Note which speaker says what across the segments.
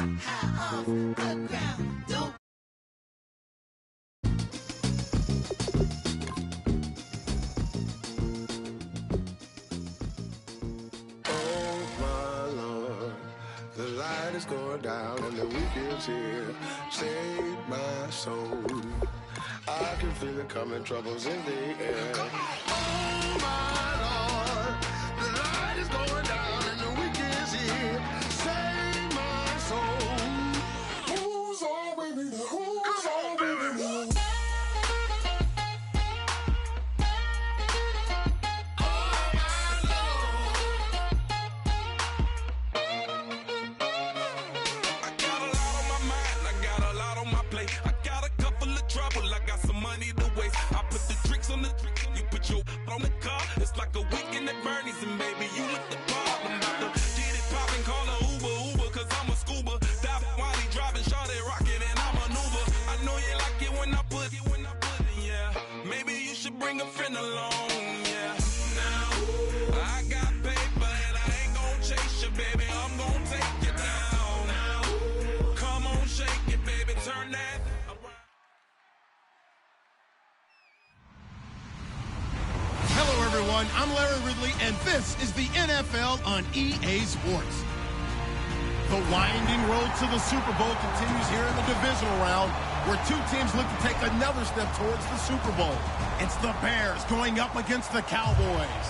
Speaker 1: High off the ground. Don't.
Speaker 2: Oh my Lord, the light is going down and the weekend's here. Save my soul. I can feel it coming, troubles in the air. Oh my Lord, the light is going down and the weekend's here. Save my soul. Who's all with me? Who's all with me?
Speaker 3: On the car, it's like a weekend at Bernie's, and baby, you look the part. I'm about to get it poppin', call a Uber, cause I'm a scuba. Dive while he driving, shot it rockin', and I maneuver. I know you like it when I put it, yeah. Maybe you should bring a friend along, yeah. Now, I got paper, and I ain't gon' chase you, baby. I'm gon' take you down. Now, come on, shake it, baby, turn that around.
Speaker 4: Hello, everyone. I'm Larry Ridley, and this is the NFL on EA Sports. The winding road to the Super Bowl continues here in the divisional round, where two teams look to take another step towards the Super Bowl. It's the Bears going up against the Cowboys.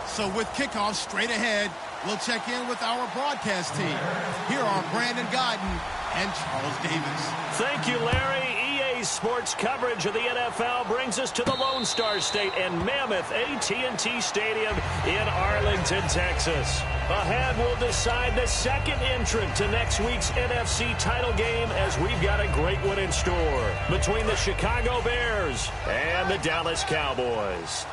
Speaker 4: So with kickoff straight ahead, we'll check in with our broadcast team. Here are Brandon Godden and Charles Davis.
Speaker 5: Thank you, Larry. EA Sports coverage of the NFL brings us to the Lone Star State and Mammoth AT&T Stadium in Arlington, Texas. Ahead, we'll decide the second entrant to next week's NFC title game, as we've got a great one in store between the Chicago Bears and the Dallas Cowboys.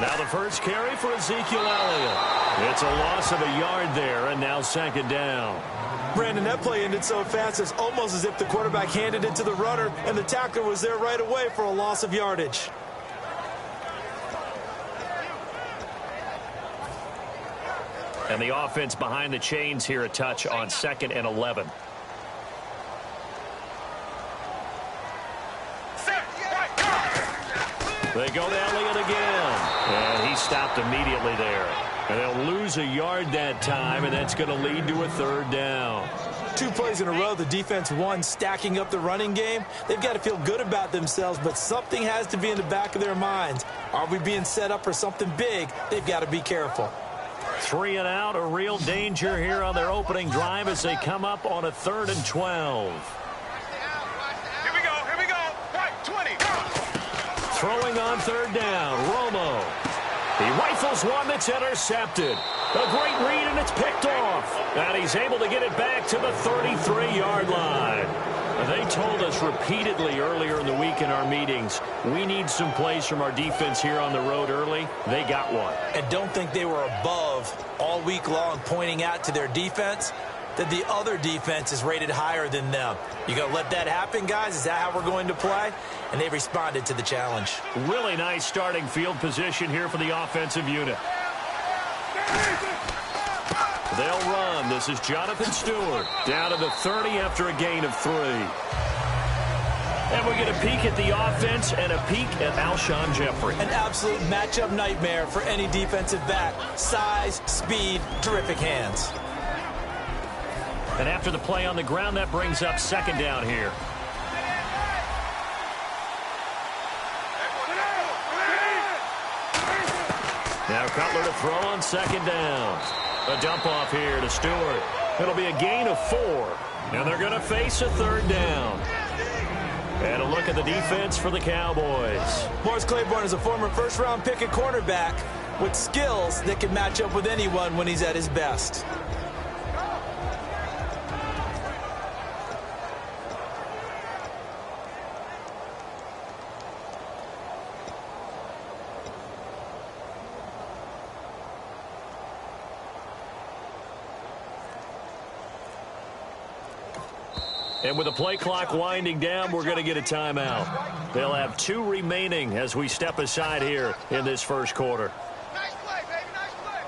Speaker 5: Now the first carry for Ezekiel Elliott. It's a loss of a yard there, and now second down.
Speaker 6: Brandon, that play ended so fast, it's almost as if the quarterback handed it to the runner, and the tackler was there right away for a loss of yardage.
Speaker 5: And the offense behind the chains here a touch on 2nd and 11. They go to Elliott again. And he stopped immediately there. And they'll lose a yard that time, and that's going to lead to a third down.
Speaker 6: 2 plays in a row, the defense won, stacking up the running game. They've got to feel good about themselves, but something has to be in the back of their minds. Are we being set up for something big? They've got to be careful.
Speaker 5: 3 and out, a real danger here on their opening drive as they come up on a 3rd and 12.
Speaker 3: Here we go, right, 20.
Speaker 5: Throwing on 3rd down, Romo. He rifles one that's intercepted. A great read, and it's picked off. And he's able to get it back to the 33-yard line. They told us repeatedly earlier in the week in our meetings, we need some plays from our defense here on the road early. They got one.
Speaker 6: And don't think they were above all week long, pointing out to their defense that the other defense is rated higher than them. You going to let that happen, guys? Is that how we're going to play? And they responded to the challenge.
Speaker 5: Really nice starting field position here for the offensive unit. They'll run. This is Jonathan Stewart. Down to the 30 after a gain of 3. And we get a peek at the offense and a peek at Alshon Jeffrey.
Speaker 6: An absolute matchup nightmare for any defensive back. Size, speed, terrific hands.
Speaker 5: And after the play on the ground, that brings up 2nd down here. Now Cutler to throw on 2nd down. A dump off here to Stewart. It'll be a gain of 4. And they're going to face a 3rd down. And a look at the defense for the Cowboys.
Speaker 6: Morris Claiborne is a former first-round pick at cornerback with skills that can match up with anyone when he's at his best.
Speaker 5: And with the play clock winding down, we're going to get a timeout. They'll have 2 remaining as we step aside here in this first quarter.
Speaker 7: Nice play, baby. Nice play.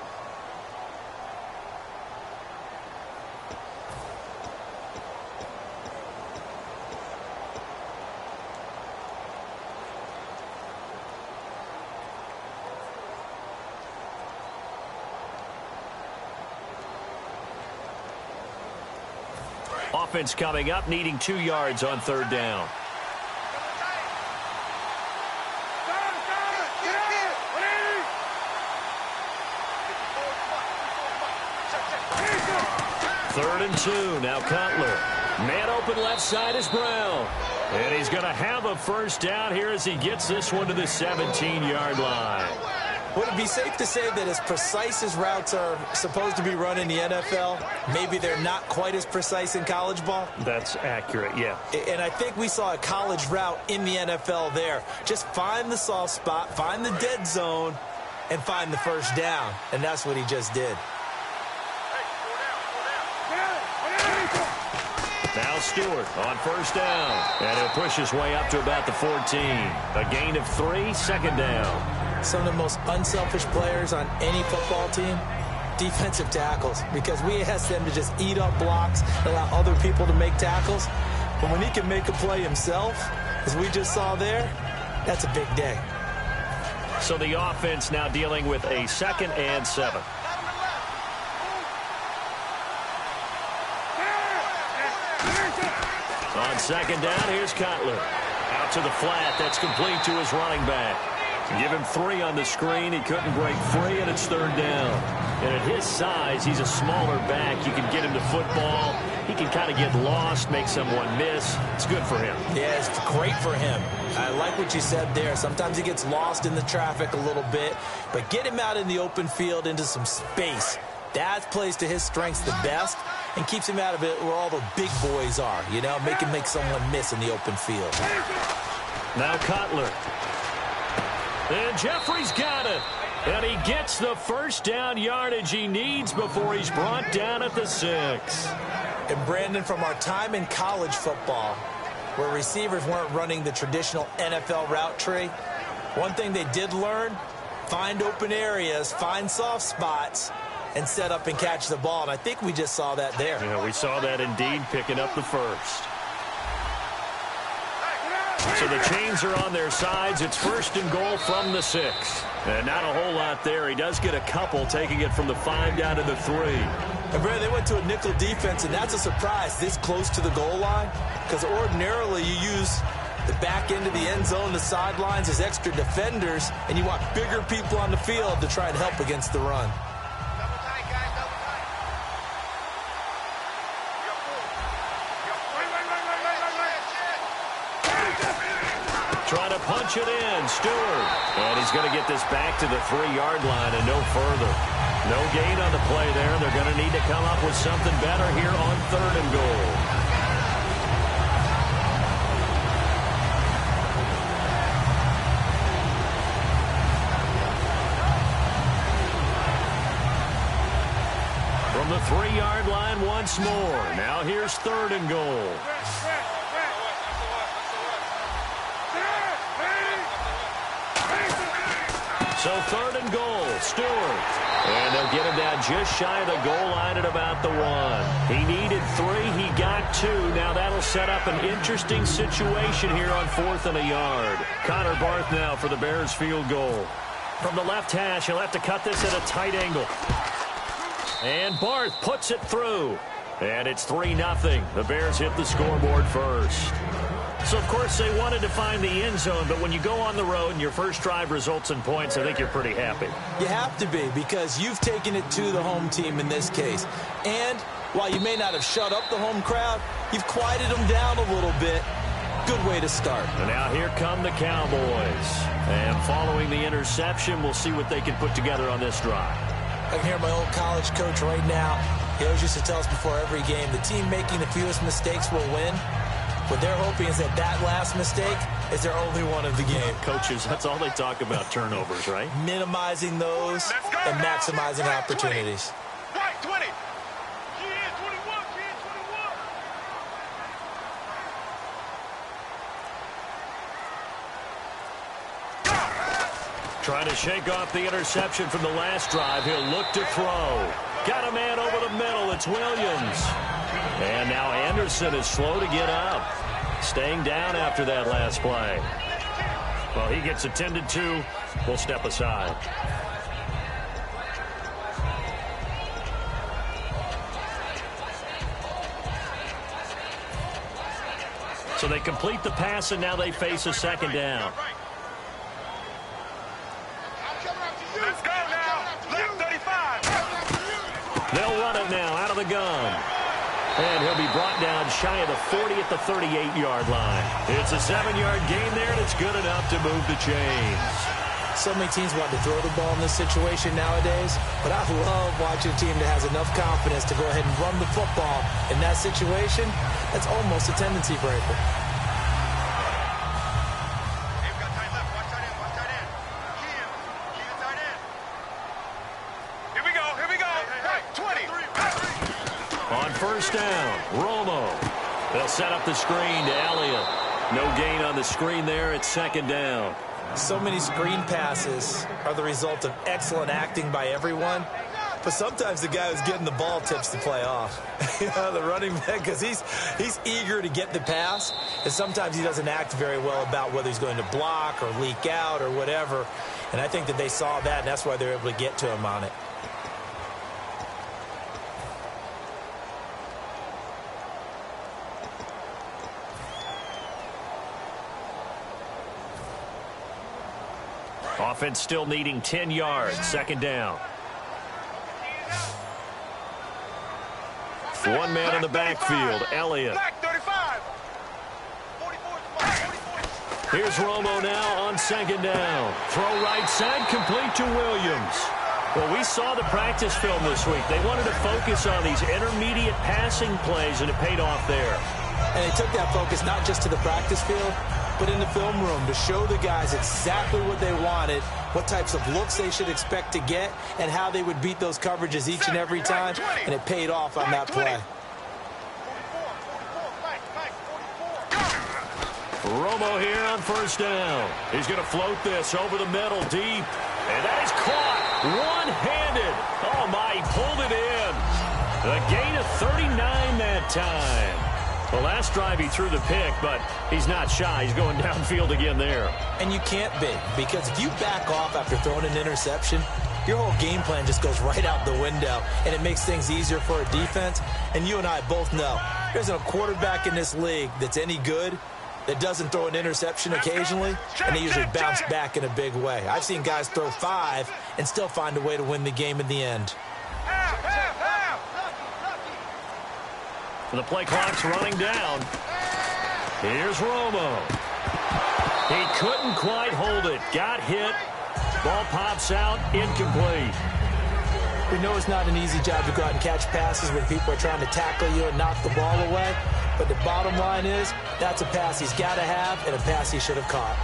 Speaker 5: Offense coming up, needing 2 yards on 3rd down. Third and 2. Now Cutler. Man open left side is Brown. And he's going to have a first down here as he gets this one to the 17-yard line.
Speaker 6: Would it be safe to say that as precise as routes are supposed to be run in the NFL, maybe they're not quite as precise in college ball?
Speaker 5: That's accurate, yeah.
Speaker 6: And I think we saw a college route in the NFL there. Just find the soft spot, find the dead zone, and find the first down. And that's what he just did.
Speaker 5: Now Stewart on first down. And he'll push his way up to about the 14. A gain of 3, 2nd down.
Speaker 6: Some of the most unselfish players on any football team, defensive tackles, because we ask them to just eat up blocks, allow other people to make tackles. But when he can make a play himself, as we just saw there, that's a big day.
Speaker 5: So the offense now dealing with a 2nd and 7. On 2nd down, here's Cutler. Out to the flat. That's complete to his running back. Give him 3 on the screen. He couldn't break free, and it's 3rd down. And at his size, he's a smaller back. You can get him to football. He can kind of get lost, make someone miss. It's good for him.
Speaker 6: Yeah, it's great for him. I like what you said there. Sometimes he gets lost in the traffic a little bit, but get him out in the open field into some space. That plays to his strengths the best and keeps him out of it where all the big boys are, you know, make someone miss in the open field.
Speaker 5: Now Cutler. And Jeffrey's got it. And he gets the first down yardage he needs before he's brought down at the 6.
Speaker 6: And Brandon, from our time in college football, where receivers weren't running the traditional NFL route tree, one thing they did learn, find open areas, find soft spots, and set up and catch the ball. And I think we just saw that there.
Speaker 5: Yeah, we saw that indeed, picking up the first. So the chains are on their sides. It's 1st and goal from the 6. And not a whole lot there. He does get a couple, taking it from the 5 down to the 3.
Speaker 6: And Brad, they went to a nickel defense, and that's a surprise this close to the goal line, because ordinarily you use the back end of the end zone, the sidelines as extra defenders, and you want bigger people on the field to try and help against the run.
Speaker 5: Trying to punch it in, Stewart. And he's going to get this back to the 3-yard line and no further. No gain on the play there. They're going to need to come up with something better here on 3rd and goal. From the 3-yard line once more. Now here's 3rd and goal. So 3rd and goal, Stewart. And they'll get him down just shy of the goal line at about the 1. He needed 3. He got 2. Now that'll set up an interesting situation here on 4th and a yard. Connor Barth now for the Bears field goal. From the left hash, he'll have to cut this at a tight angle. And Barth puts it through. And it's 3-0. The Bears hit the scoreboard first. So, of course, they wanted to find the end zone, but when you go on the road and your first drive results in points, I think you're pretty happy.
Speaker 6: You have to be, because you've taken it to the home team in this case. And while you may not have shut up the home crowd, you've quieted them down a little bit. Good way to start.
Speaker 5: And now here come the Cowboys. And following the interception, we'll see what they can put together on this drive.
Speaker 6: I can hear my old college coach right now. He always used to tell us before every game, the team making the fewest mistakes will win. What they're hoping is that last mistake is their only one of the game.
Speaker 5: Coaches, that's all they talk about, turnovers, right?
Speaker 6: Minimizing those and maximizing opportunities.
Speaker 7: Right, 20.
Speaker 5: Trying to shake off the interception from the last drive. He'll look to throw. Got a man over the middle. It's Williams. And now Anderson is slow to get up. Staying down after that last play. Well, he gets attended to. We'll step aside. So they complete the pass, and now they face a second down.
Speaker 7: Let's go now. Left 35.
Speaker 5: They'll run it now out of the gun. And he'll be brought down shy of the 40 at the 38-yard line. It's a 7-yard gain there, and it's good enough to move the chains.
Speaker 6: So many teams want to throw the ball in this situation nowadays, but I love watching a team that has enough confidence to go ahead and run the football. In that situation, that's almost a tendency breaker.
Speaker 7: Hey, we got tight left. Watch tight end. Watch tight end. Key in tight end. Here we go. Here we go. Hey, 20.
Speaker 5: On first down, Romo. They'll set up the screen to Elliott. No gain on the screen there. It's second down.
Speaker 6: So many screen passes are the result of excellent acting by everyone. But sometimes the guy who's getting the ball tips the play off. The running back, because he's eager to get the pass. And sometimes he doesn't act very well about whether he's going to block or leak out or whatever. And I think that they saw that, and that's why they're able to get to him on it.
Speaker 5: Offense still needing 10 yards. Second down. One man in the backfield, Elliott.
Speaker 7: Black 35. 44.
Speaker 5: Here's Romo now on second down. Throw right side, complete to Williams. Well, we saw the practice film this week. They wanted to focus on these intermediate passing plays, and it paid off there.
Speaker 6: And they took that focus not just to the practice field, but in the film room to show the guys exactly what they wanted, what types of looks they should expect to get, and how they would beat those coverages each and every time, and it paid off on that play.
Speaker 7: 44.
Speaker 5: Romo here on first down. He's going to float this over the middle deep, and that is caught one-handed. Oh, my, he pulled it in. A gain of 39 that time. The last drive he threw the pick, but he's not shy. He's going downfield again there.
Speaker 6: And you can't be, because if you back off after throwing an interception, your whole game plan just goes right out the window, and it makes things easier for a defense. And you and I both know there's a quarterback in this league that's any good that doesn't throw an interception occasionally, and they usually bounce back in a big way. I've seen guys throw 5 and still find a way to win the game in the end.
Speaker 5: The play clock's running down. Here's Romo. He couldn't quite hold it. Got hit. Ball pops out. Incomplete.
Speaker 6: We know it's not an easy job to go out and catch passes when people are trying to tackle you and knock the ball away. But the bottom line is, that's a pass he's got to have and a pass he should have caught.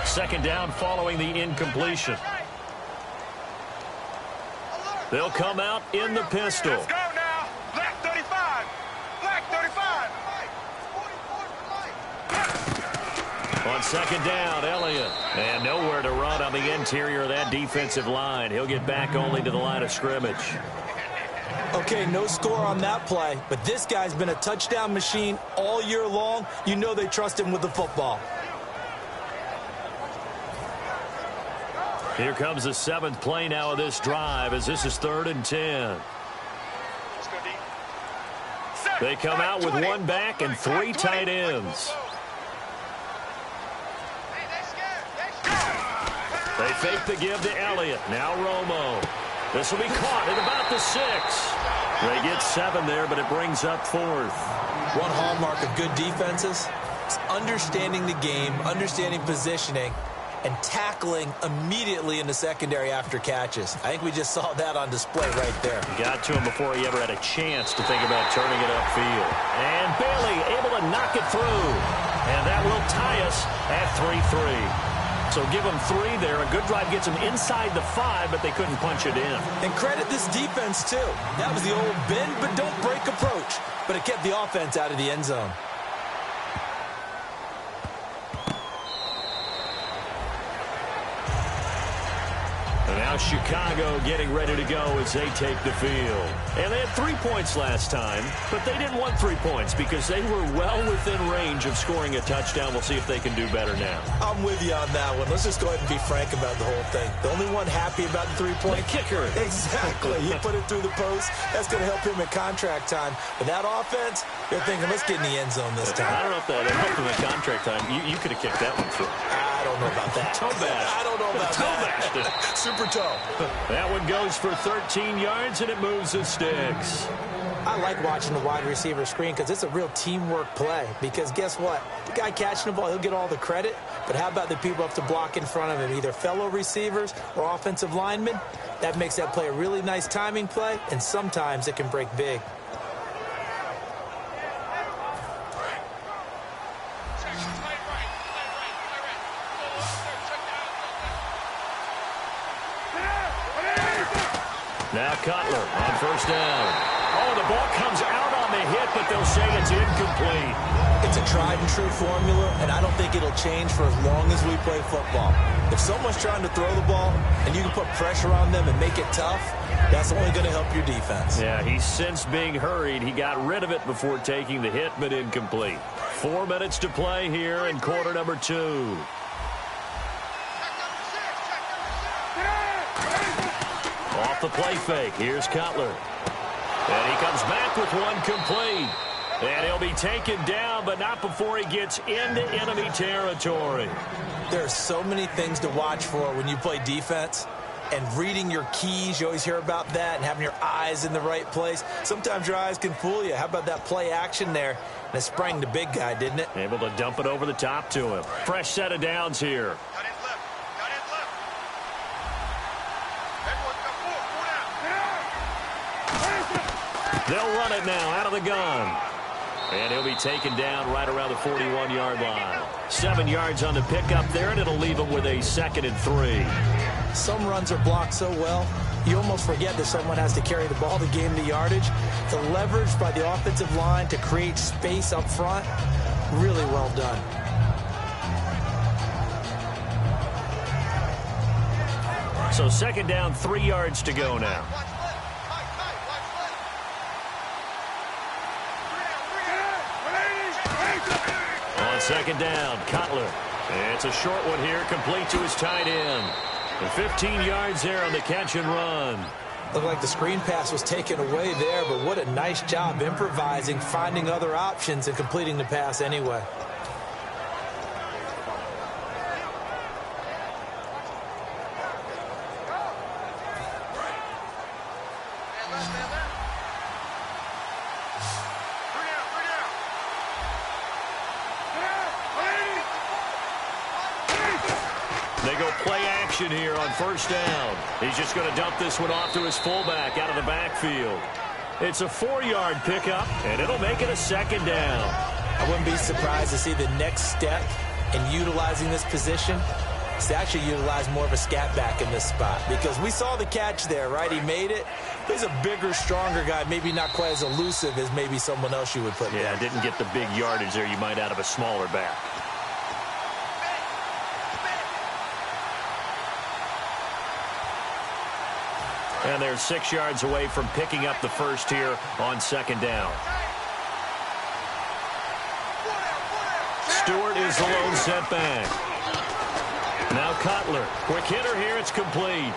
Speaker 5: Second down following the incompletion. They'll come out in the pistol.
Speaker 7: Let's go now. Black 35. Black 35.
Speaker 5: On second down, Elliott. And nowhere to run on the interior of that defensive line. He'll get back only to the line of scrimmage.
Speaker 6: Okay, no score on that play, but this guy's been a touchdown machine all year long. You know they trust him with the football.
Speaker 5: Here comes the 7th play now of this drive, as this is 3rd and 10. They come out with one back and 3 tight ends. They fake the give to Elliott. Now Romo. This will be caught at about the 6. They get 7 there, but it brings up 4th.
Speaker 6: One hallmark of good defenses is understanding the game, understanding positioning, and tackling immediately in the secondary after catches. I think we just saw that on display right there.
Speaker 5: Got to him before he ever had a chance to think about turning it upfield. And Bailey able to knock it through. And that will tie us at 3-3. So give them 3 there. A good drive gets them inside the 5, but they couldn't punch it in.
Speaker 6: And credit this defense, too. That was the old bend but don't break approach, but it kept the offense out of the end zone.
Speaker 5: And now Chicago getting ready to go as they take the field. And they had 3 points last time, but they didn't want 3 points because they were well within range of scoring a touchdown. We'll see if they can do better now.
Speaker 6: I'm with you on that one. Let's just go ahead and be frank about the whole thing. The only one happy about the 3-point
Speaker 5: kicker.
Speaker 6: Exactly. He put it through the post. That's going to help him in contract time. But that offense, you're thinking, let's get in the end zone this time.
Speaker 5: I don't know if that helped him in contract time. You could have kicked that one through.
Speaker 6: I don't know about that.
Speaker 5: Toe bash.
Speaker 6: I don't know about that. Super toe.
Speaker 5: That one goes for 13 yards, and it moves the sticks.
Speaker 6: I like watching the wide receiver screen because it's a real teamwork play. Because guess what? The guy catching the ball, he'll get all the credit. But how about the people up to block in front of him, either fellow receivers or offensive linemen? That makes that play a really nice timing play, and sometimes it can break big.
Speaker 5: Now Cutler on first down. Oh, the ball comes out on the hit, but they'll say it's incomplete.
Speaker 6: It's a tried-and-true formula, and I don't think it'll change for as long as we play football. If someone's trying to throw the ball and you can put pressure on them and make it tough, that's only going to help your defense.
Speaker 5: Yeah, he's since being hurried. He got rid of it before taking the hit, but incomplete. 4 minutes to play here in quarter number 2. Off the play fake. Here's Cutler. And he comes back with one complete. And he'll be taken down, but not before he gets into enemy territory.
Speaker 6: There are so many things to watch for when you play defense. And reading your keys, you always hear about that, and having your eyes in the right place. Sometimes your eyes can fool you. How about that play action there? And it sprang the big guy, didn't it?
Speaker 5: Able to dump it over the top to him. Fresh set of downs here. They'll run it now out of the gun. And he'll be taken down right around the 41-yard line. 7 yards on the pickup there, and it'll leave him with a 2nd and 3.
Speaker 6: Some runs are blocked so well, you almost forget that someone has to carry the ball to gain the yardage. The leverage by the offensive line to create space up front, really well done.
Speaker 5: So 2nd down, 3 yards to go now. On 2nd down, Cutler. It's a short one here, complete to his tight end. And 15 yards there on the catch and run.
Speaker 6: Looked like the screen pass was taken away there, but what a nice job improvising, finding other options, and completing the pass anyway.
Speaker 5: They go play action here on first down. He's just going to dump this one off to his fullback out of the backfield. It's a 4-yard pickup, and it'll make it a 2nd down.
Speaker 6: I wouldn't be surprised to see the next step in utilizing this position is to actually utilize more of a scat back in this spot, because we saw the catch there, right? He made it. He's a bigger, stronger guy, maybe not quite as elusive as maybe someone else you would put there.
Speaker 5: Yeah, didn't get the big yardage there you might out of a smaller back. And they're 6 yards away from picking up the first here on 2nd down. Stewart is the lone setback. Now Cutler. Quick hitter here. It's complete.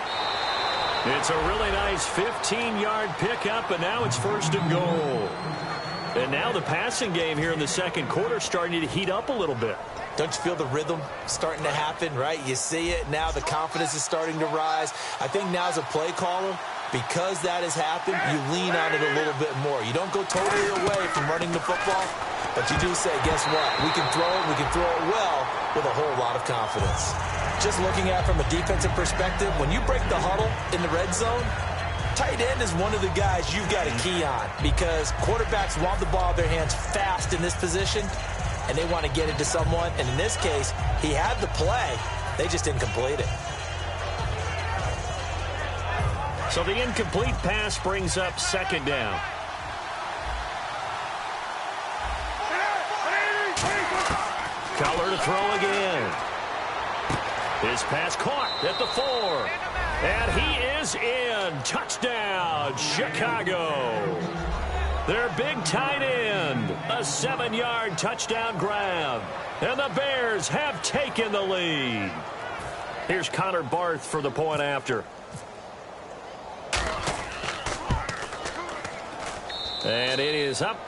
Speaker 5: It's a really nice 15-yard pickup, and now it's 1st and goal. And now the passing game here in the 2nd quarter starting to heat up a little bit.
Speaker 6: Don't you feel the rhythm starting to happen, right? You see it. Now the confidence is starting to rise. I think now as a play caller, because that has happened, you lean on it a little bit more. You don't go totally away from running the football, but you do say, guess what? We can throw it. We can throw it well with a whole lot of confidence. Just looking at it from a defensive perspective, when you break the huddle in the red zone, tight end is one of the guys you've got to key on, because quarterbacks want the ball in their hands fast in this position, and they want to get it to someone. And in this case, he had the play, They just didn't complete it.
Speaker 5: So the incomplete pass brings up second down. Cutler to throw again. His pass caught at the 4. And he is in. Touchdown, Chicago. Their big tight end. A 7-yard touchdown grab. And the Bears have taken the lead. Here's Connor Barth for the point after. And it is up.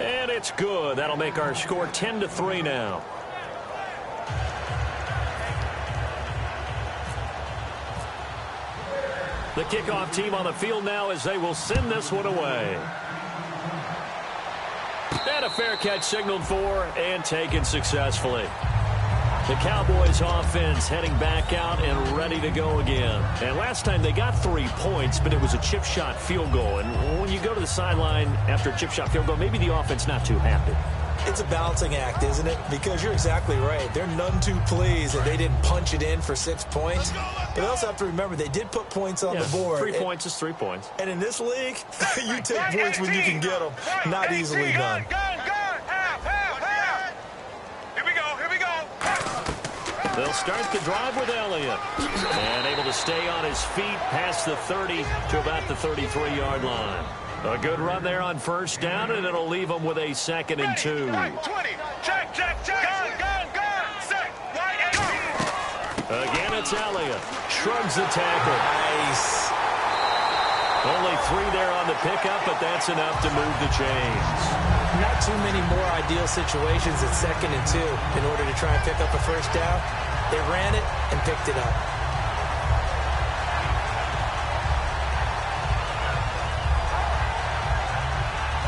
Speaker 5: And it's good. That'll make our score 10-3 now. The kickoff team on the field now as they will send this one away. And a fair catch signaled for and taken successfully. The Cowboys offense heading back out and ready to go again. And last time they got 3 points, but it was a chip shot field goal. And when you go to the sideline after a chip shot field goal, maybe the offense not too happy.
Speaker 6: It's a balancing act, isn't it? Because you're exactly right. They're none too pleased that they didn't punch it in for 6 points. But they also have to remember they did put points on the board.
Speaker 5: 3 points is 3 points.
Speaker 6: And in this league, you take points when you can get them. Not easily done.
Speaker 5: They'll start the drive with Elliott. And able to stay on his feet past the 30 to about the 33-yard line. A good run there on first down, and it'll leave them with a 2nd and 2.
Speaker 7: 20. Check.
Speaker 5: Again, it's Elliott. Shrugs the tackle.
Speaker 6: Nice.
Speaker 5: Only 3 there on the pickup, but that's enough to move the chains.
Speaker 6: Not too many more ideal situations at 2nd and 2 in order to try and pick up a first down. They ran it and picked it up.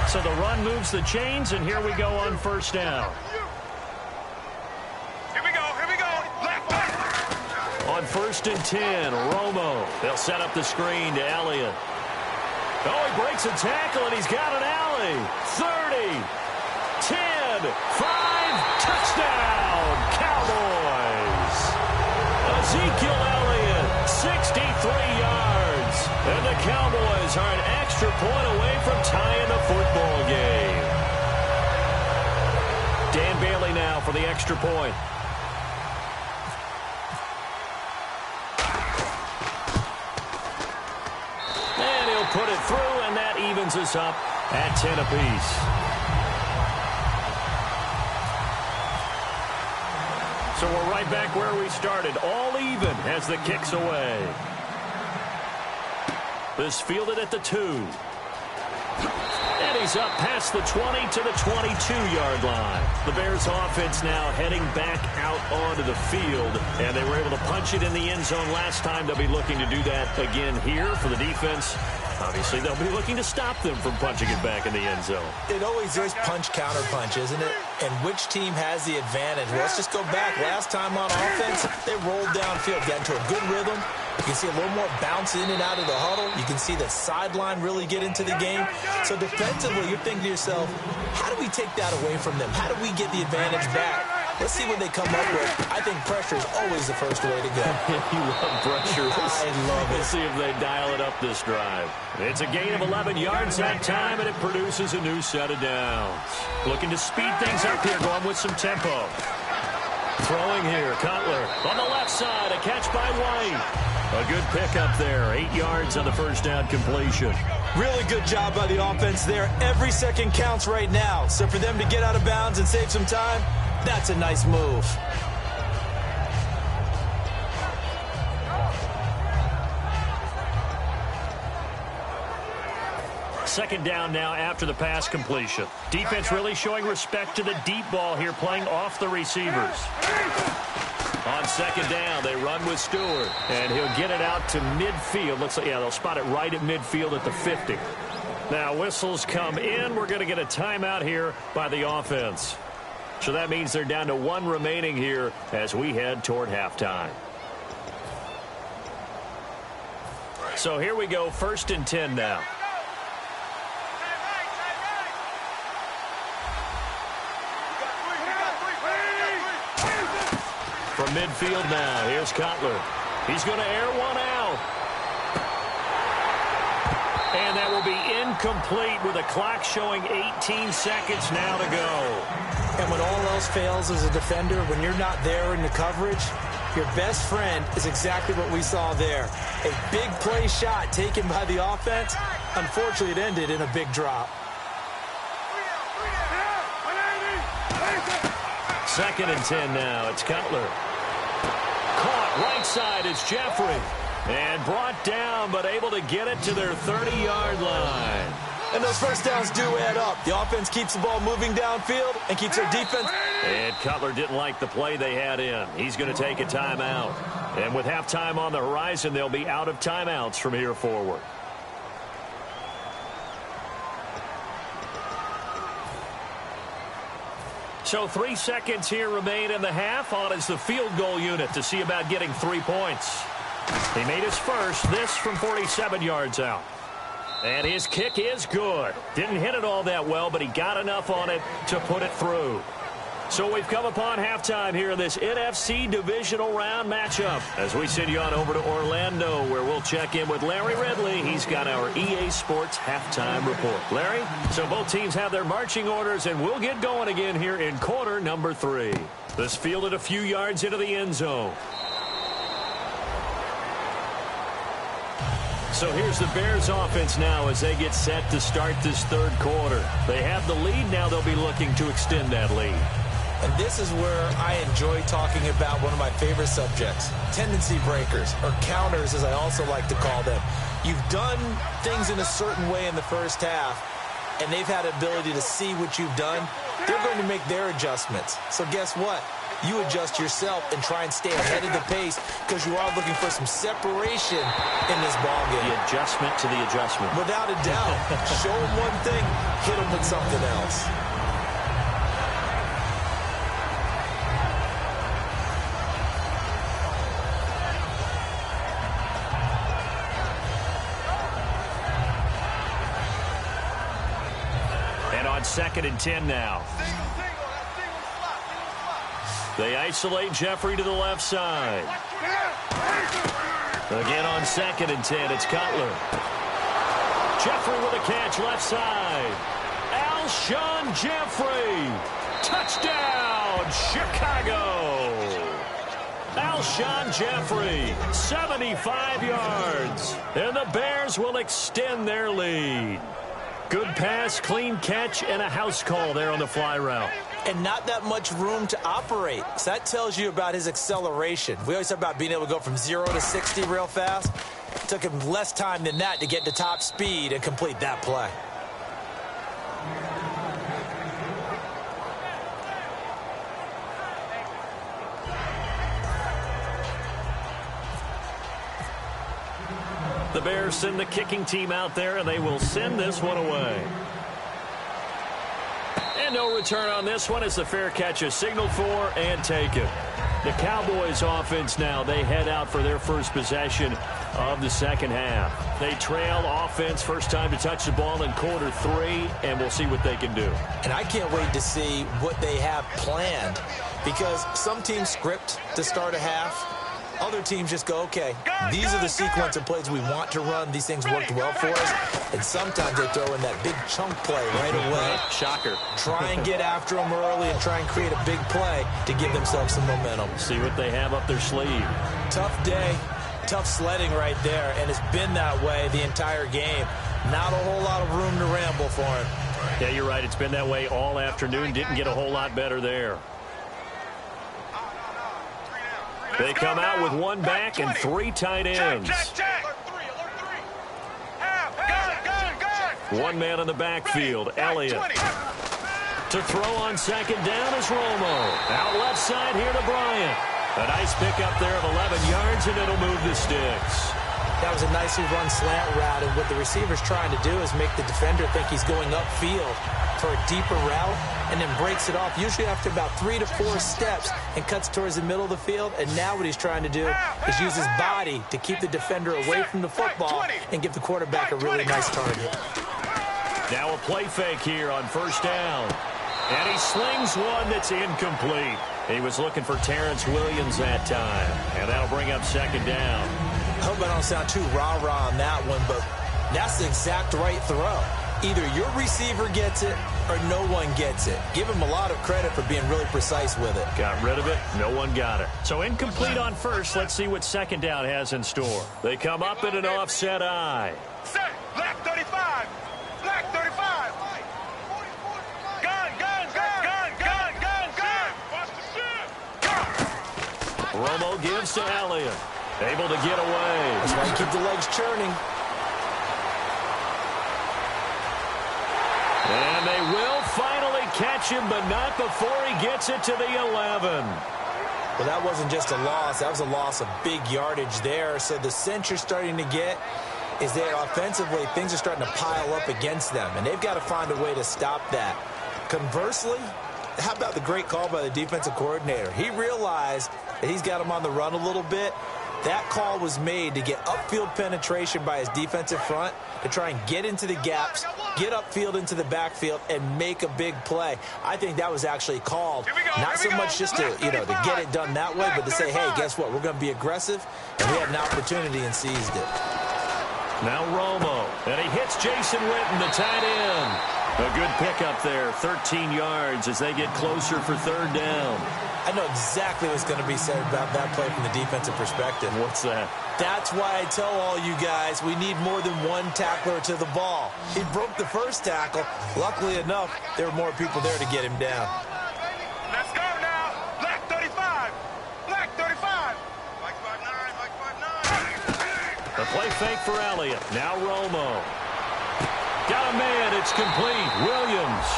Speaker 5: So the run moves the chains, and here we go on first down.
Speaker 7: Here we go.
Speaker 5: On 1st and 10, Romo. They'll set up the screen to Elliott. Oh, he breaks a tackle, and he's got an alley. 30, 10, 5, touchdown, Cowboys. Ezekiel Elliott, 63 yards. And the Cowboys are an extra point away from tying the football game. Dan Bailey now for the extra point. And he'll put it through, and that evens us up at 10 apiece. So we're right back where we started, all even as the kick's away. This fielded at the 2. And he's up past the 20 to the 22-yard line. The Bears offense now heading back out onto the field. And they were able to punch it in the end zone last time. They'll be looking to do that again here for the defense. Obviously, they'll be looking to stop them from punching it back in the end zone.
Speaker 6: It always is punch-counter-punch, isn't it? And which team has the advantage? Well, let's just go back. Last time on offense, they rolled downfield, got into a good rhythm. You can see a little more bounce in and out of the huddle. You can see the sideline really get into the game. So defensively, you're thinking to yourself, how do we take that away from them? How do we get the advantage back? Let's see what they come up with. I think pressure is always the first way to go.
Speaker 5: You love pressure.
Speaker 6: I love it.
Speaker 5: Let's see if they dial it up this drive. It's a gain of 11 yards that time, and it produces a new set of downs. Looking to speed things up here, going with some tempo. Throwing here, Cutler on the left side, a catch by White. A good pickup there, 8 yards on the first down completion.
Speaker 6: Really good job by the offense there. Every second counts right now. So for them to get out of bounds and save some time, that's a nice move.
Speaker 5: Second down now after the pass completion. Defense really showing respect to the deep ball here, playing off the receivers. On second down, they run with Stewart, and he'll get it out to midfield. Looks like, yeah, they'll spot it right at midfield at the 50. Now, whistles come in. We're going to get a timeout here by the offense. So that means they're down to 1 remaining here as we head toward halftime. So here we go, 1st and 10 now. From midfield now. Here's Cutler. He's going to air one out. And that will be incomplete with the clock showing 18 seconds now to go.
Speaker 6: And when all else fails as a defender, when you're not there in the coverage, your best friend is exactly what we saw there. A big play shot taken by the offense. Unfortunately, it ended in a big drop.
Speaker 5: Second and 10 now. It's Cutler. Caught right side is Jeffrey. And brought down, but able to get it to their 30-yard line.
Speaker 6: And those first downs do add up. The offense keeps the ball moving downfield and keeps their defense.
Speaker 5: And Cutler didn't like the play they had in. He's going to take a timeout. And with halftime on the horizon, they'll be out of timeouts from here forward. So 3 seconds here remain in the half. On is the field goal unit to see about getting 3 points. He made his first, this from 47 yards out. And his kick is good. Didn't hit it all that well, but he got enough on it to put it through. So we've come upon halftime here in this NFC divisional round matchup. As we send you on over to Orlando, where we'll check in with Larry Ridley. He's got our EA Sports halftime report. Larry, so both teams have their marching orders, and we'll get going again here in quarter number 3. This fielded a few yards into the end zone. So here's the Bears offense now as they get set to start this third quarter. They have the lead. Now they'll be looking to extend that lead.
Speaker 6: And this is where I enjoy talking about one of my favorite subjects, tendency breakers, or counters as I also like to call them. You've done things in a certain way in the first half, and they've had ability to see what you've done. They're going to make their adjustments. So guess what? You adjust yourself and try and stay ahead of the pace because you are looking for some separation in this ballgame.
Speaker 5: The adjustment to the adjustment.
Speaker 6: Without a doubt. Show them one thing, hit them with something else.
Speaker 5: And on 2nd and 10 now. They isolate Jeffrey to the left side. Again on 2nd and 10, it's Cutler. Jeffrey with a catch left side. Alshon Jeffrey. Touchdown, Chicago. Alshon Jeffrey, 75 yards. And the Bears will extend their lead. Good pass, clean catch, and a house call there on the fly route.
Speaker 6: And not that much room to operate. So that tells you about his acceleration. We always talk about being able to go from 0 to 60 real fast. It took him less time than that to get to top speed and complete that play.
Speaker 5: The Bears send the kicking team out there, and they will send this one away. And no return on this one as the fair catch is signaled for and taken. The Cowboys offense now, they head out for their first possession of the second half. They trail offense, first time to touch the ball in quarter 3, and we'll see what they can do.
Speaker 6: And I can't wait to see what they have planned because some teams script to start a half. Other teams just go, okay, these are the sequence of plays we want to run. These things worked well for us. And sometimes they throw in that big chunk play right away.
Speaker 5: Shocker.
Speaker 6: Try and get after them early and try and create a big play to give themselves some momentum.
Speaker 5: See what they have up their sleeve.
Speaker 6: Tough day, tough sledding right there, and it's been that way the entire game. Not a whole lot of room to ramble for him.
Speaker 5: Yeah, you're right. It's been that way all afternoon. Didn't get a whole lot better there. They come out with one back and 3 tight ends. One man in the backfield, Elliott. To throw on second down is Romo. Out left side here to Bryant. A nice pickup there of 11 yards, and it'll move the sticks.
Speaker 6: That was a nicely run slant route, and what the receiver's trying to do is make the defender think he's going upfield for a deeper route and then breaks it off, usually after about 3 to 4 steps, and cuts towards the middle of the field. And now what he's trying to do is use his body to keep the defender away from the football and give the quarterback a really nice target.
Speaker 5: Now a play fake here on first down. And he slings one that's incomplete. He was looking for Terrence Williams that time. And that'll bring up second down.
Speaker 6: I hope I don't sound too rah-rah on that one, but that's the exact right throw. Either your receiver gets it or no one gets it. Give him a lot of credit for being really precise with it.
Speaker 5: Got rid of it. No one got it. So incomplete on first. Let's see what second down has in store. They come up in an offset eye.
Speaker 7: Set. Black 35. Black 35. Gun, gun, gun, gun, gun, gun, gun. Watch the shit.
Speaker 5: Romo gives to Elliott. Able to get away.
Speaker 6: That's why you keep the legs churning.
Speaker 5: And they will finally catch him, but not before he gets it to the 11.
Speaker 6: Well, that wasn't just a loss. That was a loss of big yardage there. So the sense you're starting to get is that offensively, things are starting to pile up against them, and they've got to find a way to stop that. Conversely, how about the great call by the defensive coordinator? He realized that he's got him on the run a little bit. That call was made to get upfield penetration by his defensive front to try and get into the gaps, get upfield into the backfield, and make a big play. I think that was actually called not so much just to, to get it done that way, but to say, hey, guess what? We're going to be aggressive, and we had an opportunity and seized it.
Speaker 5: Now Romo, and he hits Jason Witten, the tight end. A good pickup there, 13 yards as they get closer for third down.
Speaker 6: I know exactly what's going to be said about that play from the defensive perspective.
Speaker 5: What's that?
Speaker 6: That's why I tell all you guys we need more than one tackler to the ball. He broke the first tackle. Luckily enough, there were more people there to get him down.
Speaker 7: Let's go now. Black 35. Black 35. Black 59. Black 59.
Speaker 5: The play fake for Elliott. Now Romo. Got a man. It's complete. Williams.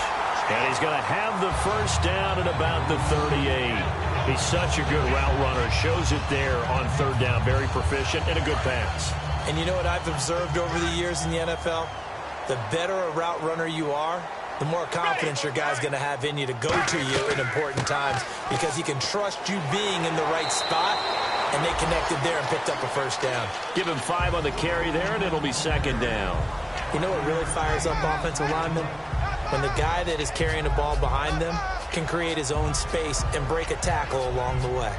Speaker 5: And he's going to have the first down at about the 38. He's such a good route runner. Shows it there on third down. Very proficient and a good pass.
Speaker 6: And you know what I've observed over the years in the NFL? The better a route runner you are, the more confidence your guy's going to have in you to go to you in important times because he can trust you being in the right spot, and they connected there and picked up a first down.
Speaker 5: Give him 5 on the carry there, and it'll be second down.
Speaker 6: You know what really fires up offensive linemen? When the guy that is carrying the ball behind them can create his own space and break a tackle along the way.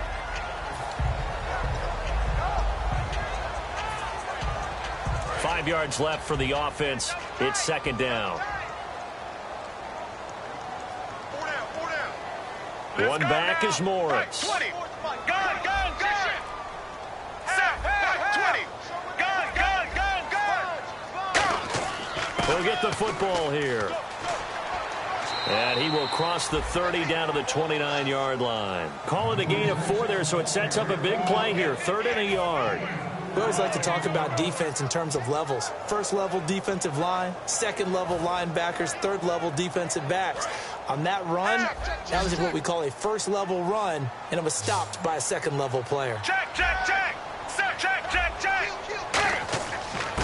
Speaker 5: Five yards left for the offense. It's second down. One back is Morris.
Speaker 7: 20. Gun, gun, gun. Set. 20. Gun, gun, gun, gun.
Speaker 5: He'll get the football here. And he will cross the 30 down to the 29-yard line. Call it a gain of 4 there, so it sets up a big play here. 3rd and a yard.
Speaker 6: We always like to talk about defense in terms of levels. First level defensive line, second level linebackers, third level defensive backs. On that run, that was what we call a first level run, and it was stopped by a second level player.
Speaker 7: Check, check, check. Set, check, check, check.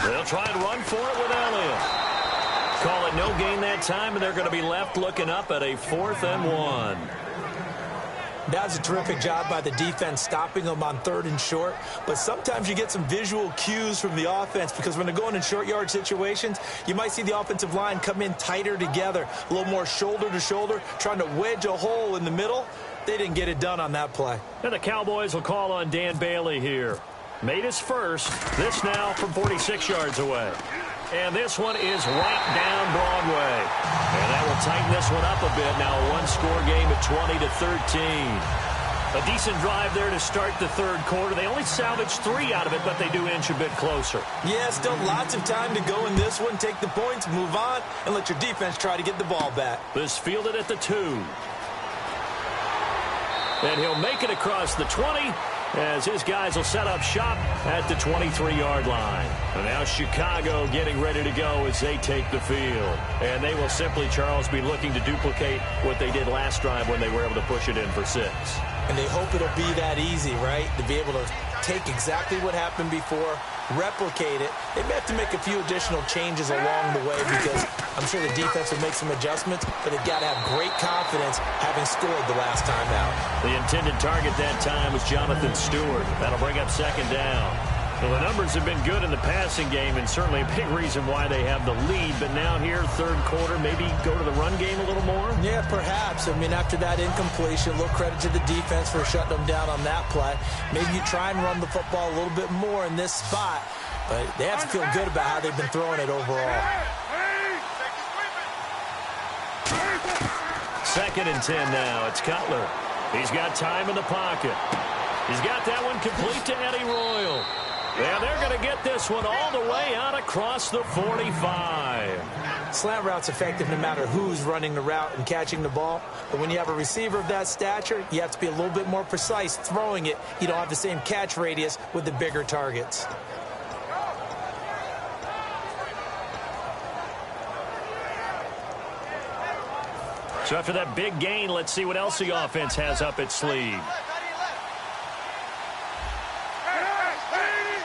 Speaker 5: They'll try and run for it with Elliott. Call it no gain that time, and they're going to be left looking up at a 4th and 1.
Speaker 6: That was a terrific job by the defense stopping them on 3rd and short. But sometimes you get some visual cues from the offense because when they're going in short yard situations, you might see the offensive line come in tighter together, a little more shoulder to shoulder, trying to wedge a hole in the middle. They didn't get it done on that play.
Speaker 5: And the Cowboys will call on Dan Bailey here. Made his first. This now from 46 yards away. And this one is right down Broadway. And that will tighten this one up a bit. Now a one-score game at 20-13. A decent drive there to start the third quarter. They only salvaged 3 out of it, but they do inch a bit closer.
Speaker 6: Yeah, still lots of time to go in this one. Take the points, move on, and let your defense try to get the ball back.
Speaker 5: This fielded at the 2. And he'll make it across the 20 as his guys will set up shop at the 23-yard line. And now Chicago getting ready to go as they take the field. And they will simply, Charles, be looking to duplicate what they did last drive when they were able to push it in for 6.
Speaker 6: And they hope it'll be that easy, right? To be able to take exactly what happened before, replicate it. They may have to make a few additional changes along the way because I'm sure the defense will make some adjustments, but they've got to have great confidence having scored the last time out.
Speaker 5: The intended target that time was Jonathan Stewart. That'll bring up second down. Well, the numbers have been good in the passing game, and certainly a big reason why they have the lead. But now here, third quarter, maybe go to the run game a little more?
Speaker 6: Yeah, perhaps. I mean, after that incompletion, a little credit to the defense for shutting them down on that play. Maybe you try and run the football a little bit more in this spot. But they have to feel good about how they've been throwing it overall.
Speaker 5: 2nd and 10 now. It's Cutler. He's got time in the pocket. He's got that one complete to Eddie Royal. Yeah, they're going to get this one all the way out across the 45.
Speaker 6: Slant route's effective no matter who's running the route and catching the ball. But when you have a receiver of that stature, you have to be a little bit more precise throwing it. You don't have the same catch radius with the bigger targets.
Speaker 5: So after that big gain, let's see what else the offense has up its sleeve.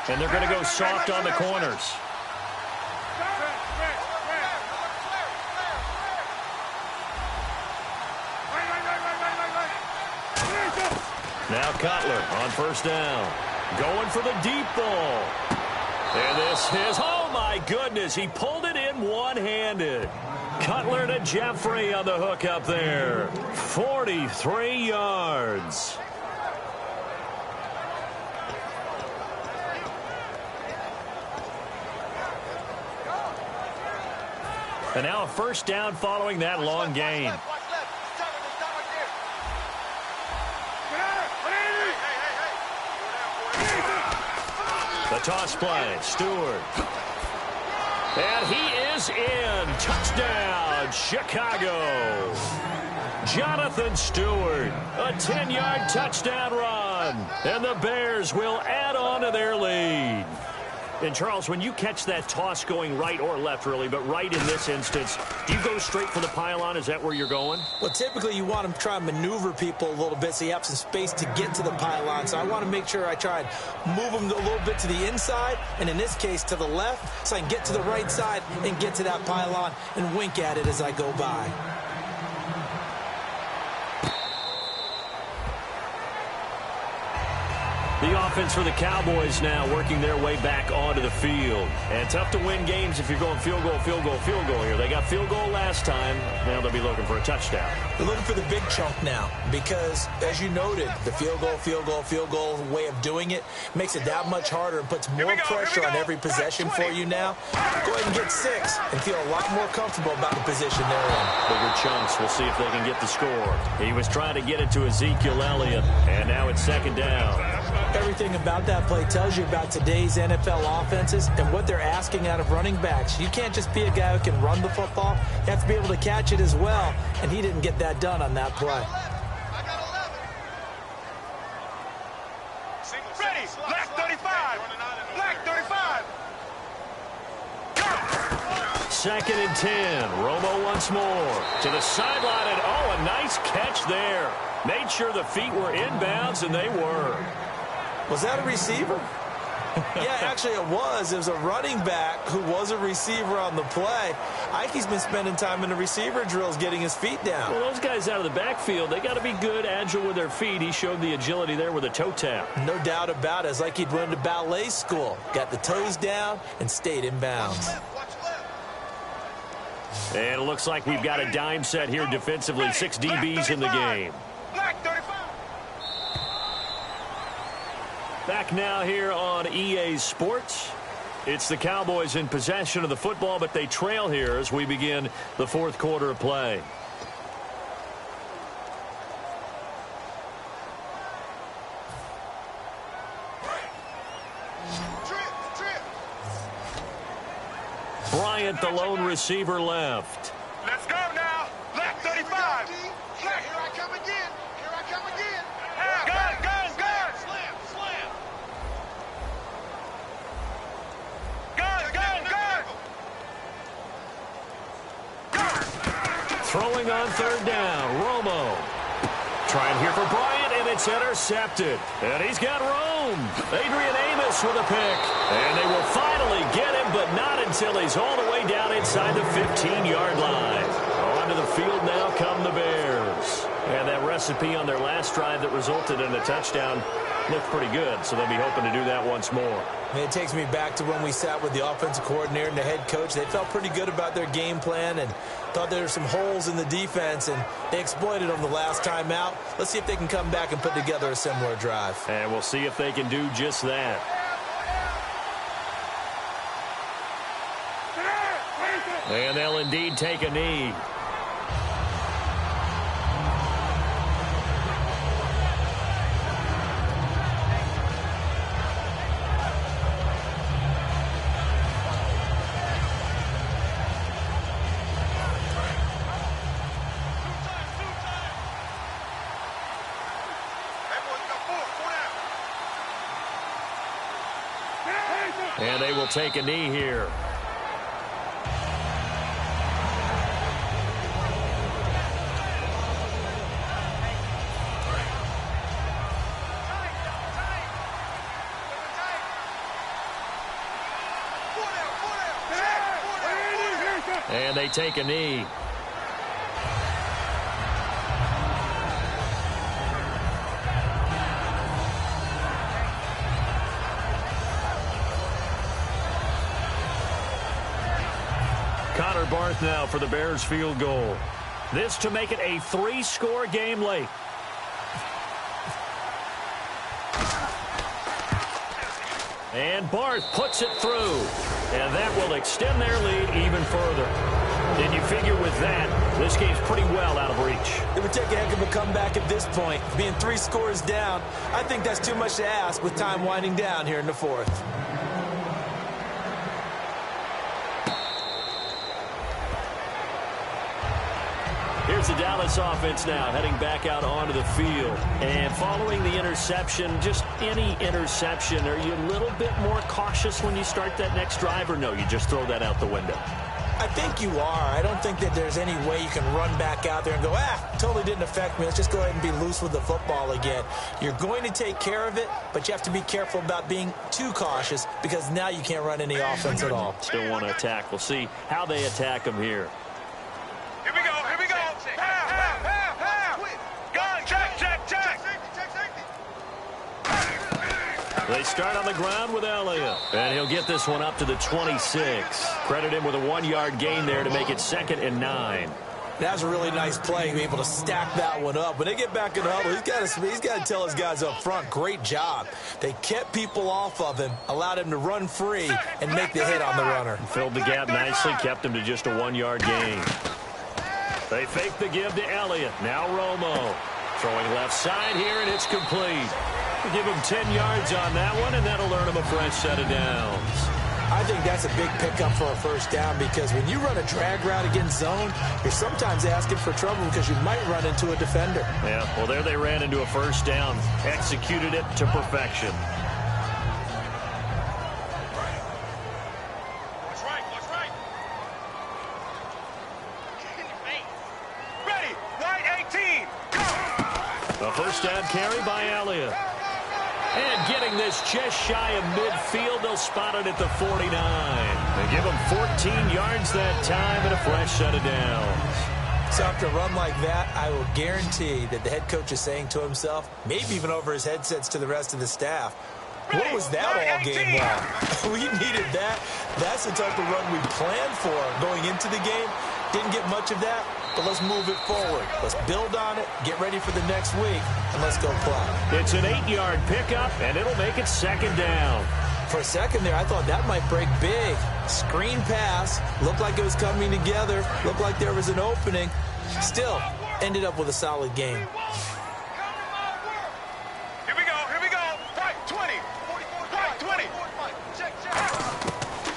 Speaker 5: And they're going to go soft on the corners. Now Cutler on 1st down. Going for the deep ball. And this is, oh my goodness, he pulled it in one-handed. Cutler to Jeffrey on the hook up there. 43 yards. And now a 1st down following that long gain. The toss play, Stewart. And he is in. Touchdown, Chicago. Jonathan Stewart, a 10-yard touchdown run. And the Bears will add on to their lead. And, Charles, when you catch that toss going right or left, really, but right in this instance, do you go straight for the pylon? Is that where you're going?
Speaker 6: Well, typically you want to try and maneuver people a little bit so you have some space to get to the pylon. So I want to make sure I try and move them a little bit to the inside, and in this case to the left, so I can get to the right side and get to that pylon and wink at it as I go by.
Speaker 5: The offense for the Cowboys now working their way back onto the field. And tough to win games if you're going field goal, field goal, field goal here. They got field goal last time. Now they'll be looking for a touchdown.
Speaker 6: They're looking for the big chunk now because, as you noted, the field goal way of doing it makes it that much harder and puts more pressure on every possession for you now. Go ahead and get 6 and feel a lot more comfortable about the position they're in.
Speaker 5: Bigger chunks. We'll see if they can get the score. He was trying to get it to Ezekiel Elliott, and now it's 2nd down.
Speaker 6: Everything about that play tells you about today's NFL offenses and what they're asking out of running backs. You can't just be a guy who can run the football. You have to be able to catch it as well, and he didn't get that done on that play.
Speaker 7: Ready, black 35, black 35.
Speaker 5: 2nd and 10. Romo once more to the sideline, and oh, a nice catch there. Made sure the feet were inbounds, and they were.
Speaker 6: Was that a receiver? Yeah, actually it was. It was a running back who was a receiver on the play. Ike's been spending time in the receiver drills getting his feet down.
Speaker 5: Well, those guys out of the backfield, they got to be good, agile with their feet. He showed the agility there with a toe tap.
Speaker 6: No doubt about it. It's like he'd went to ballet school. Got the toes down and stayed in bounds.
Speaker 5: And it looks like we've got a dime set here defensively. 6 DBs in the game.
Speaker 7: Black 35.
Speaker 5: Back now here on EA Sports. It's the Cowboys in possession of the football, but they trail here as we begin the 4th quarter of play. Bryant, the lone receiver, left.
Speaker 7: Let's go now. Black 35. Here I come again. Here I come again. Gun. Slam. Gun.
Speaker 5: Throwing on 3rd down. Romo. Trying here for Bryant, and it's intercepted. And he's got room. Adrian Amos with a pick. And they will finally get him, but not until he's all the way down inside the 15-yard line. Onto the field now come the Bears. And that recipe on their last drive that resulted in a touchdown looked pretty good, so they'll be hoping to do that once more.
Speaker 6: And it takes me back to when we sat with the offensive coordinator and the head coach. They felt pretty good about their game plan and thought there were some holes in the defense, and they exploited them the last time out. Let's see if they can come back and put together a similar drive.
Speaker 5: And we'll see if they can do just that. And they'll indeed take a knee. And they will take a knee here. And they take a knee. Barth now for the Bears field goal. This to make it a 3-score game late. And Barth puts it through. And that will extend their lead even further. Then you figure with that, this game's pretty well out of reach.
Speaker 6: It would take a heck of a comeback at this point. Being 3 scores down, I think that's too much to ask with time winding down here in the 4th.
Speaker 5: Here's the Dallas offense now heading back out onto the field. And following the interception, just any interception, are you a little bit more cautious when you start that next drive, or no, you just throw that out the window?
Speaker 6: I think you are. I don't think that there's any way you can run back out there and go, totally didn't affect me. Let's just go ahead and be loose with the football again. You're going to take care of it, but you have to be careful about being too cautious because now you can't run any offense at all.
Speaker 5: Still want to attack. We'll see how they attack them here.
Speaker 7: Here we go, here we go. Gun, check.
Speaker 5: They start on the ground with Elliott. And he'll get this one up to the 26. Credit him with a 1-yard gain there to make it 2nd and 9.
Speaker 6: That was a really nice play, be able to stack that one up. When they get back in the huddle, he's got to tell his guys up front, great job. They kept people off of him, allowed him to run free, and make the hit on the runner.
Speaker 5: Filled the gap nicely, kept him to just a 1-yard gain. They fake the give to Elliott. Now Romo. Throwing left side here, and it's complete. We'll give him 10 yards on that one, and that'll earn him a fresh set of downs.
Speaker 6: I think that's a big pickup for a first down because when you run a drag route against zone, you're sometimes asking for trouble because you might run into a defender.
Speaker 5: Yeah, well, there they ran into a first down. Executed it to perfection.
Speaker 7: Watch right. Ready, right 18.
Speaker 5: A first down carry by Elliott. And getting this just shy of midfield, they'll spot it at the 49. They give him 14 yards that time and a fresh set of downs.
Speaker 6: So after a run like that, I will guarantee that the head coach is saying to himself, maybe even over his headsets to the rest of the staff, what was that all game long? We needed that. That's the type of run we planned for going into the game. Didn't get much of that, but let's move it forward. Let's build on it, get ready for the next week, and let's go play.
Speaker 5: It's an 8-yard pickup, and it'll make it 2nd down.
Speaker 6: For a second there, I thought that might break big. Screen pass, looked like it was coming together, looked like there was an opening. Still, ended up with a solid game.
Speaker 7: Here we go. Right 20. Right 20.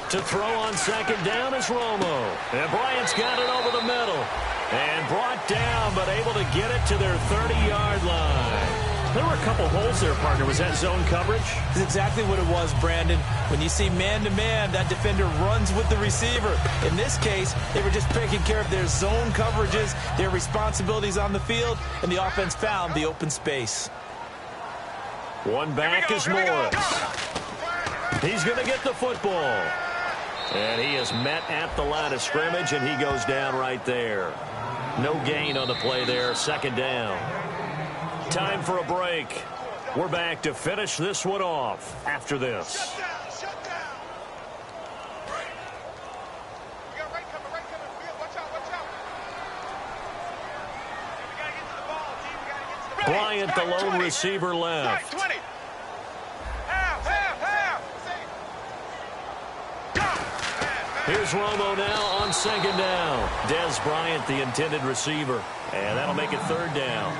Speaker 5: To throw on 2nd down is Romo. And Bryant's got it over the middle. And brought down, but able to get it to their 30-yard line. There were a couple holes there, partner. Was that zone coverage?
Speaker 6: That's exactly what it was, Brandon. When you see man-to-man, that defender runs with the receiver. In this case, they were just taking care of their zone coverages, their responsibilities on the field, and the offense found the open space.
Speaker 5: One back is Morris. He's going to get the football. And he is met at the line of scrimmage, and he goes down right there. No gain on the play there. Second down. Time for a break. We're back to finish this one off after this.
Speaker 7: Shut down. We got right coming. Watch out. We got to get to the ball, team. We got to get to the ball.
Speaker 5: Bryant, the lone receiver, left.
Speaker 7: 20. Half.
Speaker 5: Here's Romo now on second down. Dez Bryant, the intended receiver. And that'll make it third down.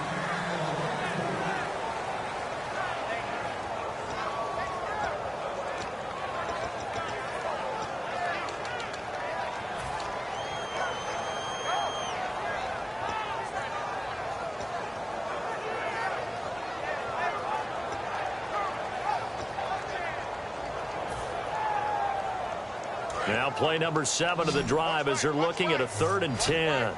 Speaker 5: Now play number 7 of the drive as they're looking at a 3rd and 10.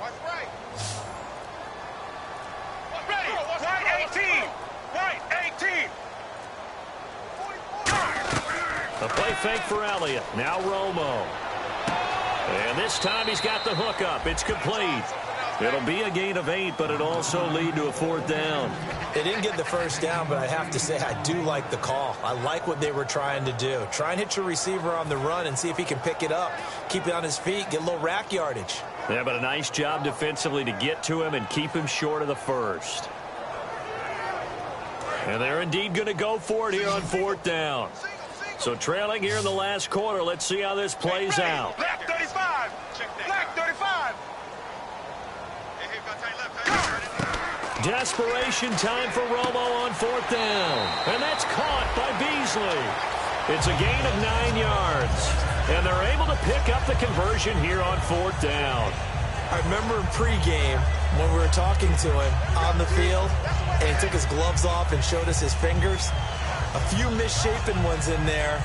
Speaker 5: A play fake for Elliott. Now Romo. And this time he's got the hook up. It's complete. It'll be a gain of 8, but it'll also lead to a 4th down.
Speaker 6: They didn't get the first down, but I have to say I do like the call. I like what they were trying to do. Try and hit your receiver on the run and see if he can pick it up. Keep it on his feet, get a little rack yardage.
Speaker 5: Yeah, but a nice job defensively to get to him and keep him short of the first. And they're indeed going to go for it here on 4th down. So trailing here in the last quarter, let's see how this plays out.
Speaker 7: Black 35. Black 35.
Speaker 5: Desperation time for Romo on 4th down. And that's caught by Beasley. It's a gain of 9 yards. And they're able to pick up the conversion here on 4th down.
Speaker 6: I remember in pregame when we were talking to him on the field, and he took his gloves off and showed us his fingers. A few misshapen ones in there,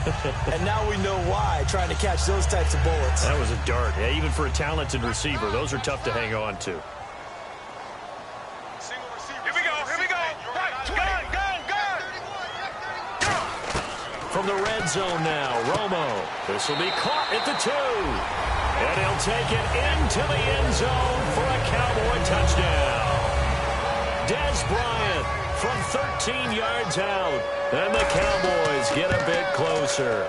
Speaker 6: and now we know why, trying to catch those types of bullets.
Speaker 5: That was a dart. Yeah, even for a talented receiver, those are tough to hang on to. From the red zone now, Romo. This will be caught at the 2. And he'll take it into the end zone for a Cowboy touchdown. Dez Bryant from 13 yards out. And the Cowboys get a bit closer.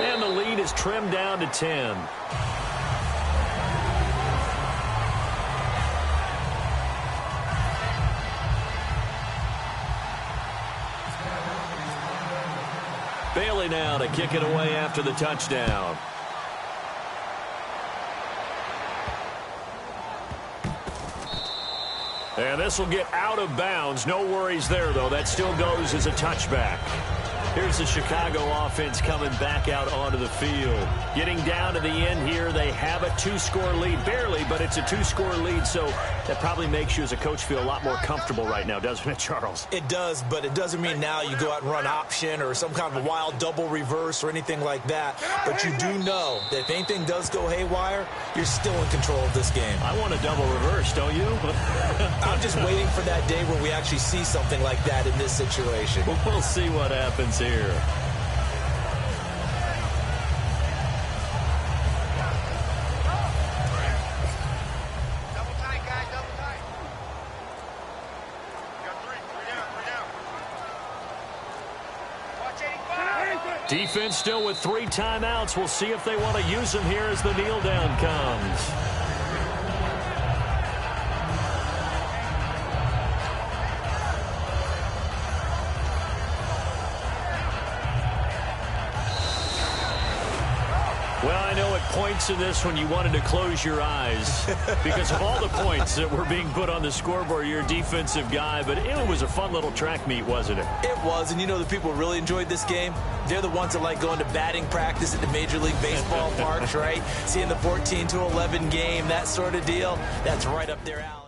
Speaker 5: And the lead is trimmed down to 10. Bailey now to kick it away after the touchdown. And this will get out of bounds. No worries there, though. That still goes as a touchback. Here's the Chicago offense coming back out onto the field. Getting down to the end here, they have a 2-score lead. Barely, but it's a 2-score lead, so that probably makes you as a coach feel a lot more comfortable right now, doesn't it, Charles?
Speaker 6: It does, but it doesn't mean now you go out and run option or some kind of a wild double reverse or anything like that. But you do know that if anything does go haywire, you're still in control of this game.
Speaker 5: I want a double reverse, don't you?
Speaker 6: I'm just waiting for that day where we actually see something like that in this situation.
Speaker 5: We'll see what happens here. Defense still with 3 timeouts. We'll see if they want to use them here as the kneel down comes. Well, I know at points in this one you wanted to close your eyes because of all the points that were being put on the scoreboard. You're a defensive guy, but it was a fun little track meet, wasn't it?
Speaker 6: It was, and you know the people who really enjoyed this game? They're the ones that like going to batting practice at the Major League Baseball parks, right? Seeing the 14-11 game, that sort of deal, that's right up their alley.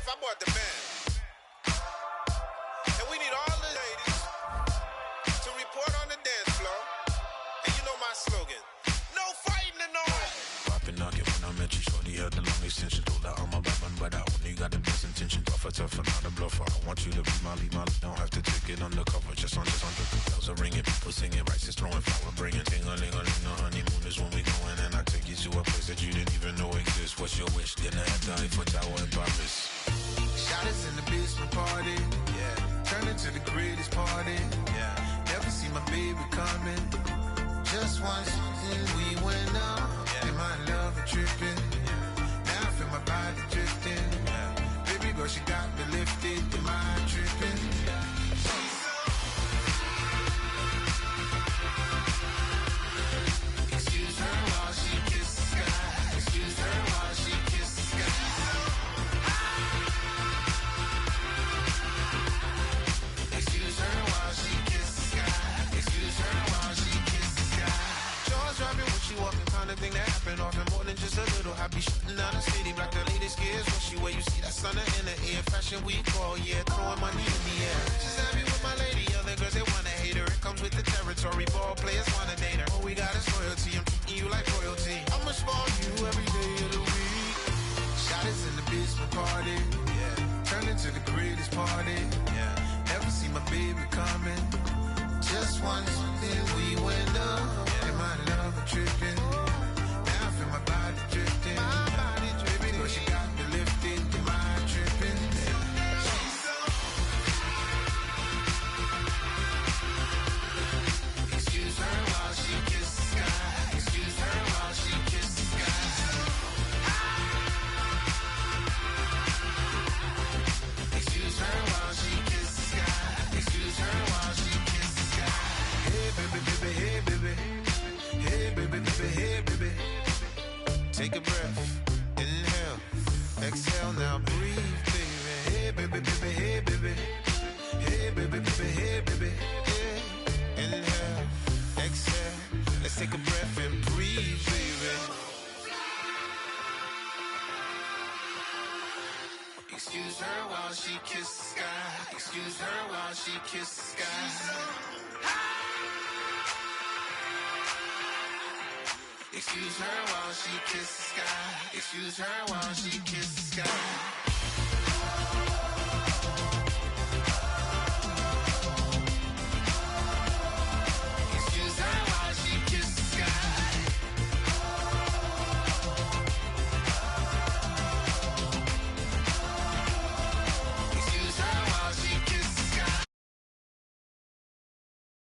Speaker 2: I bought the band. And we need all the ladies to
Speaker 3: tougher, not a bluffer. I want you to be my lead, don't have to take it undercover. Just under the bells are ringing, people singing, rice is throwing, flower bringing. Ting-a-ling-a-ling, the honeymoon is when we going, and I take you to a place that you didn't even know exists. What's your wish? Dinner at the Eiffel Tower in Paris.
Speaker 8: Shot us in the basement party, yeah. Turn into the greatest party, yeah. Never see my baby coming. Just once, and we went up, yeah. In my love and tripping, yeah. Now I feel my body drifting, yeah. Baby girl, she got me lifted, in my tripping, yeah. Excuse her while she kiss the sky. Excuse her while she kiss the sky. Excuse her while she kiss the sky. Excuse her while she kiss the sky. Jaws dropping when she walking, kind of thing that happen often, more than just a little. I be shooting down the city, black the latest gears. When she where you see that sun in the air, fashion week all year, throwing money in the air. She's happy with my lady, other girls they wanna hate her. It comes with the territory, ball players wanna date her. All we got is loyalty, I'm treating you like royalty. I'ma spoil you every day of the week. Shot us in the basement party, yeah. Turn into the greatest party, yeah. Never see my baby coming. Just once, then we went up, yeah. In my love and tripping. Now I feel my body drifting. My body dripping. Girl, she got me lifted. In my tripping. Excuse her while she kiss the sky. Excuse her while she kiss the sky. Excuse her while she kiss the sky. Excuse her while she kiss the sky. Hey baby, baby, hey baby. Hey baby, baby, hey baby. Take a breath, inhale, exhale, now breathe, baby. Hey baby, baby, hey baby. Hey baby, baby, hey baby. Hey, inhale, exhale. Let's take a breath and breathe, baby. Excuse her while she kiss the sky. Excuse her while she kiss the sky. Excuse her while she kiss the sky. Excuse her while she kiss the sky.